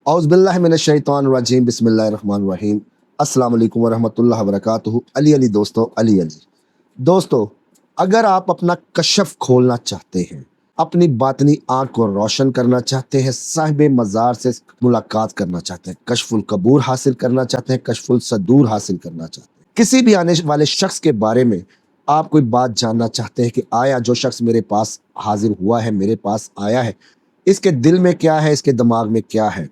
औज़ुबिल्लाहि मिनश्शैतानिर्रजीम बिस्मिल्लाहिर्रहमानिर्रहीम। अस्सलाम वालेकुम वरहमतुल्लाहि वबरकातुहू। अली अली दोस्तों, अली अली दोस्तों, अगर आप अपना कशफ खोलना चाहते हैं, अपनी बातनी आँख को रोशन करना चाहते हैं, साहिब मज़ार से मुलाकात करना चाहते हैं, कशफुल कबूर हासिल करना चाहते हैं, कशफुल सदूर हासिल करना चाहते हैं, किसी भी आने वाले शख्स के बारे में आप कोई बात जानना चाहते हैं कि आया जो शख्स मेरे पास हाजिर हुआ है, मेरे पास आया है, इसके दिल में क्या है, इसके दिमाग में क्या है,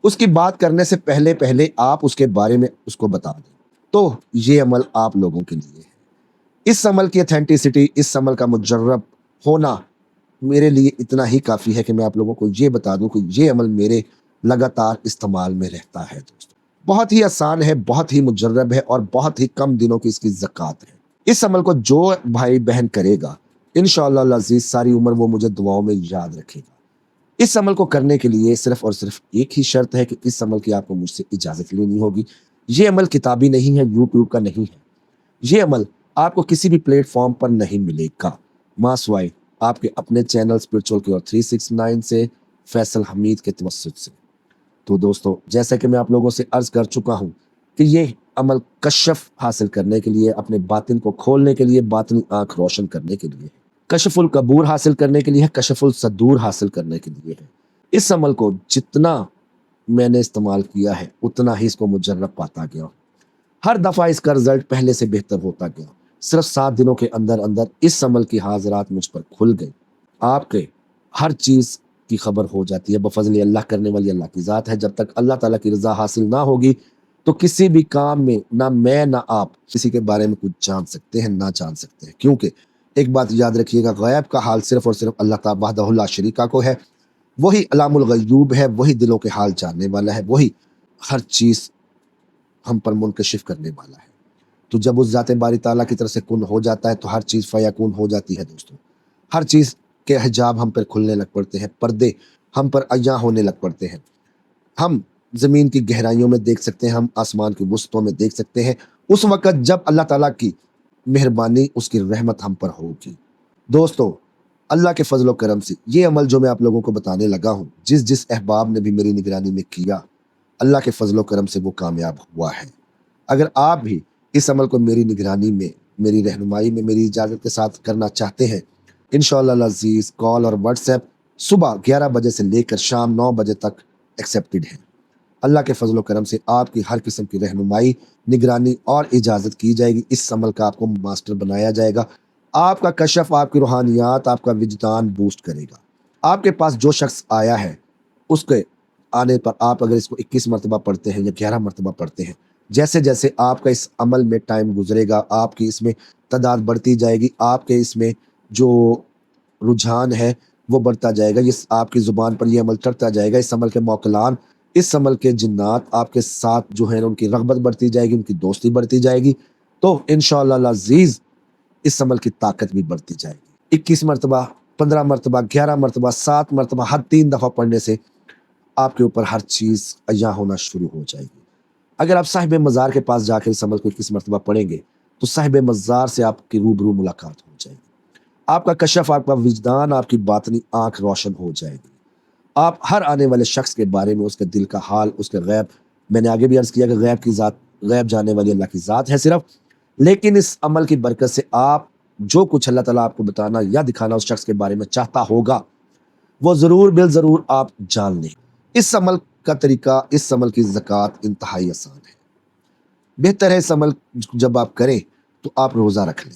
उसकी बात करने से पहले पहले आप उसके बारे में उसको बता दें, तो ये अमल आप लोगों के लिए है। इस अमल की अथेंटिसिटी, इस अमल का मुजर्रब होना मेरे लिए इतना ही काफ़ी है कि मैं आप लोगों को ये बता दूं कि ये अमल मेरे लगातार इस्तेमाल में रहता है। दोस्तों, बहुत ही आसान है, बहुत ही मुजर्रब है और बहुत ही कम दिनों की इसकी ज़कात है। इस अमल को जो भाई बहन करेगा, इंशाअल्लाह अज़ीज़ सारी उम्र वो मुझे दुआओं में याद रखेगा। इस अमल को करने के लिए सिर्फ और सिर्फ एक ही शर्त है कि इस अमल की आपको मुझसे इजाज़त लेनी होगी। ये अमल किताबी नहीं है, यूट्यूब का नहीं है। ये अमल आपको किसी भी प्लेटफॉर्म पर नहीं मिलेगा, मासवाई आपके अपने चैनल स्पिरिचुअल क्योर 369 से, फैसल हमीद के तवस्सुत से। तो दोस्तों, जैसा कि मैं आप लोगों से अर्ज़ कर चुका हूँ कि ये अमल कशफ हासिल करने के लिए, अपने बातिन को खोलने के लिए, बातिनी आँख रोशन करने के लिए है। कशफुल कबूर हासिल करने के लिए है, कशफुल सदूर हासिल करने के लिए है। इस अमल को जितना मैंने इस्तेमाल किया है, उतना ही इसको मुजर्रब पाता गया। हर दफ़ा इसका रिज़ल्ट पहले से बेहतर होता गया। सिर्फ 7 दिनों के अंदर अंदर इस अमल की हाज़िरात मुझ पर खुल गई। आपके हर चीज़ की खबर हो जाती है, बफ़ज़्ल अल्लाह, करने वाली अल्लाह की ज़ात है। जब तक अल्लाह ताला की रज़ा हासिल ना होगी, तो किसी भी काम में ना मैं ना आप किसी के बारे में कुछ जान सकते हैं, ना जान सकते हैं। क्योंकि एक बात याद रखिएगा, ग़ैब का हाल सिर्फ और सिर्फ अल्लाह ताला वहदहु ला शरीका को है। वही अलामुल ग़य्यूब है, वही दिलों के हाल जानने वाला है, वही हर चीज़ हम पर मुनकशिफ करने वाला है। तो जब उस ज़ात बारी ताला की तरफ से कुन हो जाता है, तो हर चीज़ फ़यकून हो जाती है। दोस्तों, हर चीज़ के हिजाब हम पर खुलने लग पड़ते हैं, पर्दे हम पर अय्या होने लग पड़ते हैं। हम ज़मीन की गहराइयों में देख सकते हैं, हम आसमान की वुसतों में देख सकते हैं, उस वक़्त जब अल्लाह ताला की मेहरबानी, उसकी रहमत हम पर होगी। दोस्तों, अल्लाह के फ़ज़ल व करम से ये अमल जो मैं आप लोगों को बताने लगा हूँ, जिस जिस अहबाब ने भी मेरी निगरानी में किया, अल्लाह के फ़ज़ल व करम से वो कामयाब हुआ है। अगर आप भी इस अमल को मेरी निगरानी में, मेरी रहनुमाई में, मेरी इजाज़त के साथ करना चाहते हैं, इंशाअल्लाह अज़ीज़ कॉल और व्हाट्सएप सुबह 11 बजे से लेकर शाम 9 बजे तक एक्सेप्टेड है। अल्लाह के फ़ज़ल व करम से आपकी हर किस्म की रहनुमाई, निगरानी और इजाज़त की जाएगी। इस अमल का आपको मास्टर बनाया जाएगा। आपका कशफ, आपकी रूहानियात, आपका विजदान बूस्ट करेगा। आपके पास जो शख्स आया है, उसके आने पर आप अगर इसको 21 मरतबा पढ़ते हैं या 11 मरतबा पढ़ते हैं, जैसे जैसे आपका इस अमल में टाइम गुजरेगा, आपकी इसमें तादाद बढ़ती जाएगी, आपके इसमें जो रुझान है वो बढ़ता जाएगा, ये आपकी ज़ुबान पर ये अमल चढ़ता जाएगा। इस अमल के मौकलान, इस अमल के जिन्नात आपके साथ जो है उनकी रग़बत बढ़ती जाएगी, उनकी दोस्ती बढ़ती जाएगी। तो इंशाअल्लाह अज़ीज़ इस अमल की ताकत भी बढ़ती जाएगी। 21 मरतबा, 15 मरतबा, 11 मरतबा, 7 मरतबा, हर 3 दफ़ा पढ़ने से आपके ऊपर हर चीज़ अय्या होना शुरू हो जाएगी। अगर आप साहिब मज़ार के पास जाकर इस अमल को 21 मरतबा पढ़ेंगे, तो साहिब मज़ार से आपकी रूबरू मुलाकात हो जाएगी। आपका कशफ, आपका विजदान, आपकी बातनी आँख रोशन हो जाएगी। आप हर आने वाले शख्स के बारे में, उसके दिल का हाल, उसके ग़ैब, मैंने आगे भी अर्ज़ किया कि ग़ैब की ज़ात, ग़ैब जानने वाली अल्लाह की ज़ात है सिर्फ़। लेकिन इस अमल की बरकत से आप जो कुछ अल्लाह ताला आपको बताना या दिखाना उस शख्स के बारे में चाहता होगा, वो ज़रूर बिल ज़रूर आप जान लें। इस अमल का तरीका, इस अमल की ज़कात इंतहाई आसान है। बेहतर है इस अमल जब आप करें तो आप रोज़ा रख लें,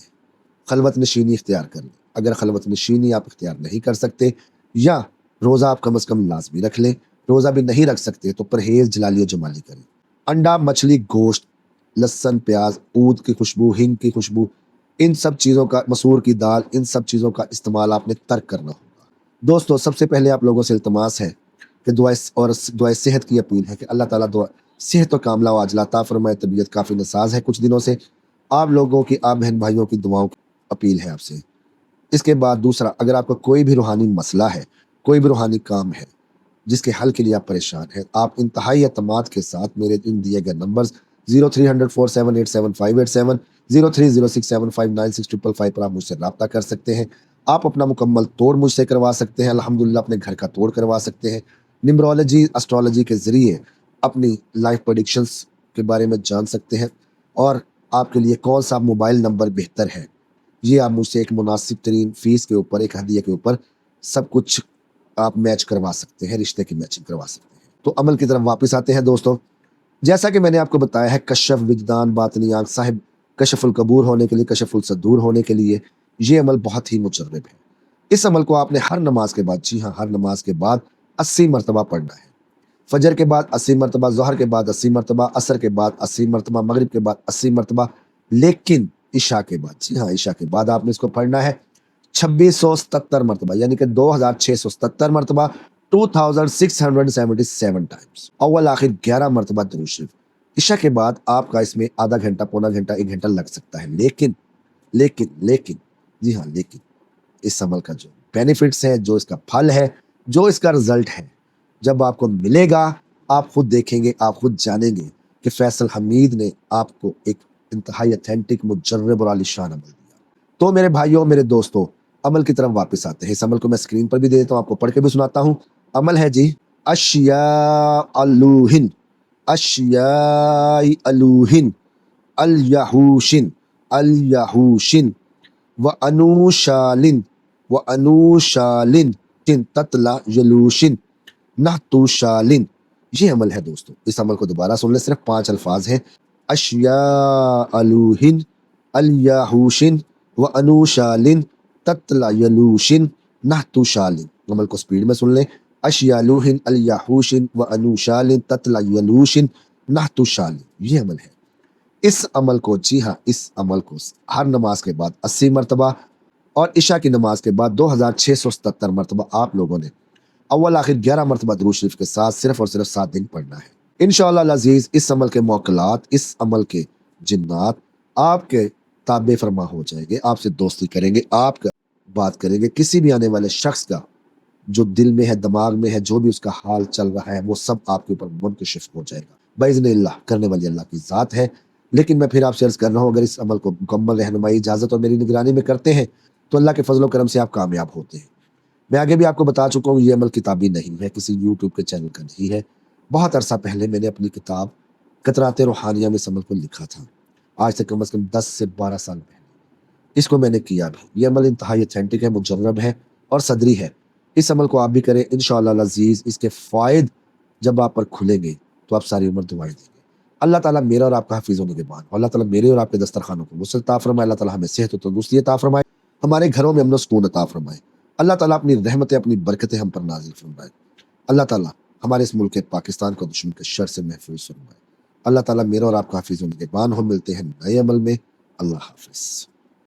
खलवत नशीनी इख्तियार कर लें। अगर खलवत नशीनी आप इख्तियार नहीं कर सकते, या रोज़ा आप कम अज़ कम लाज़मी रख लें, रोज़ा भी नहीं रख सकते तो परहेज़ जलाली जमाली करें। अंडा, मछली, गोश्त, लहसुन, प्याज, ऊद की खुशबू, हिंग की खुशबू, इन सब चीज़ों का, मसूर की दाल, इन सब चीज़ों का इस्तेमाल आपने तर्क करना होगा। दोस्तों, सबसे पहले आप लोगों से इल्तमास है कि दुआए सेहत की अपील है कि अल्लाह ताला दुआ सेहत और कामला व आजला अता फरमाए। तबीयत काफ़ी नासाज है कुछ दिनों से। आप लोगों की, आप बहन भाइयों की दुआओं की अपील है आपसे। इसके बाद दूसरा, अगर आपका कोई भी रूहानी मसला है, कोई भी रूहानी काम है जिसके हल के लिए आप परेशान हैं, आप इंतहाई एतमाद के साथ मेरे इन दिए गए नंबर्स 0300 4787 0306759655 पर आप मुझसे रब्ता कर सकते हैं। आप अपना मुकम्मल तोड़ मुझसे करवा सकते हैं, अल्हम्दुलिल्लाह अपने घर का तोड़ करवा सकते हैं। न्यूमरोलॉजी एस्ट्रोलॉजी के ज़रिए अपनी लाइफ प्रेडिक्शंस के बारे में जान सकते हैं और आपके लिए कौन सा मोबाइल नंबर बेहतर है ये आप मुझसे एक मुनासिब तरीन फ़ीस के ऊपर, एक हदिया के ऊपर सब कुछ आप मैच करवा सकते हैं, रिश्ते की मैचिंग करवा सकते हैं। तो अमल की तरफ वापस आते हैं दोस्तों। जैसा कि मैंने आपको बताया है, कशफ विजदान बातनी आँख साहिब कशफुल कबूर होने के लिए, कशफुल सदूर होने के लिए ये अमल बहुत ही मुजर्रब है। इस अमल को आपने हर नमाज के बाद, जी हाँ, हर नमाज के बाद 80 मरतबा पढ़ना है। फजर के बाद 80 मरतबा, ज़ोहर के बाद 80 मरतबा, असर के बाद 80 मरतबा, मगरिब के बाद 80 मरतबा, लेकिन इशा के बाद, जी हाँ, इशा के बाद आपने इसको पढ़ना है 2677 मरतबा, यानी कि 2677 मरतबा, 2677 टाइम्स। अव्वल आखिर 11 मरतबा दुरूद शरीफ। इशा के बाद आपका इसमें आधा घंटा, पौना घंटा, 1 घंटा लग सकता है, लेकिन लेकिन लेकिन जी हाँ, लेकिन इस अमल का जो बेनिफिट्स है, जो इसका फल है, जो इसका रिजल्ट है, जब आपको मिलेगा आप खुद देखेंगे, आप खुद जानेंगे कि फैसल हमीद ने आपको एक इंतहाई अथेंटिक, मुजर्रब और आलीशान अमल दिया। तो मेरे भाइयों, मेरे दोस्तों, अमल की तरफ वापस आते हैं। इस अमल को मैं स्क्रीन पर भी दे देता हूँ, आपको पढ़ के भी सुनाता हूँ। अमल है जी, अशिया अलूहिन, अशिया अलूहिन, अल यहूशिन, अल यहूशिन व अनुशालिन, व अनुशालिन, चिन ततला यलूशिन नहतुशालिन। ये अमल है दोस्तों। इस अमल को दोबारा सुन ले, सिर्फ 5 अल्फाज हैं। अशिया अलूहिन, अल यहूशिन व अनुशालिन, ततला यलूशिन नहतुशालिन। अमल को स्पीड में सुन ले। अशिया अलूहिन, अल यहूशिन व अनुशालिन, ततला यलूशिन नहतुशालिन। ये अमल है। इस अमल को, जी हाँ, इस अमल को हर नमाज के बाद 80 मरतबा और इशा की नमाज के बाद 2677 मरतबा आप लोगों ने अव्वल आखिर 11 मरतबा दुरूद शरीफ के साथ सिर्फ और सिर्फ 7 दिन पढ़ना है। इंशाअल्लाह अज़ीज़, इस अमल के मौकलात, इस अमल के जिन्नात आपके ताबे फरमा हो जाएंगे, आपसे दोस्ती करेंगे, आपका बात करेंगे। किसी भी आने वाले शख्स का जो दिल में है, दिमाग में है, जो भी उसका हाल चल रहा है, वो सब आपके ऊपर मुनकशिफ हो जाएगा बाइज़्निल्लाह। करने वाली अल्लाह की ज़ात है। लेकिन मैं फिर आपसे अर्ज़ कर रहा हूँ, अगर इस अमल को मुकम्मल रहनुमाई, इजाज़त और मेरी निगरानी में करते हैं तो अल्लाह के फजल करम से आप कामयाब होते हैं। मैं आगे भी आपको बता चुका हूँ, ये अमल किताबी नहीं है, किसी यूट्यूब के चैनल का नहीं है। बहुत अरसा पहले मैंने अपनी किताब कतरात रूहानिया में इस अमल को लिखा था, आज से कम 10 से 12 साल पहले। इसको मैंने किया भी। ये अमल इंतहाई अथेंटिक है, मुजर्रब है और सदरी है। इस अमल को आप भी करें, इंशाअल्लाह अज़ीज़। इसके फ़ायदे जब आप पर खुलेंगे तो आप सारी उम्र दुआएं देंगे। अल्लाह ताला मेरा और आपका हाफिज़ व निगहबान। अल्लाह ताला मेरे और आपके दस्तरखानों को वुसअत अता फरमाए। अल्लाह ताला हमें सेहत और तंदुरुस्ती अता फरमाए, हमारे घरों में अमन और सुकून अता फरमाए। अल्लाह ताला अपनी रहमतें, अपनी बरकतें हम पर नाज़िल फरमाए। अल्लाह ताला हमारे इस मुल्क पाकिस्तान को दुश्मन के शर से महफूज फरमाए। अल्लाह ताला मेरा और आपका हाफिज़ व निगहबान हो। मिलते हैं नए अमल में। अल्लाह हाफिज़।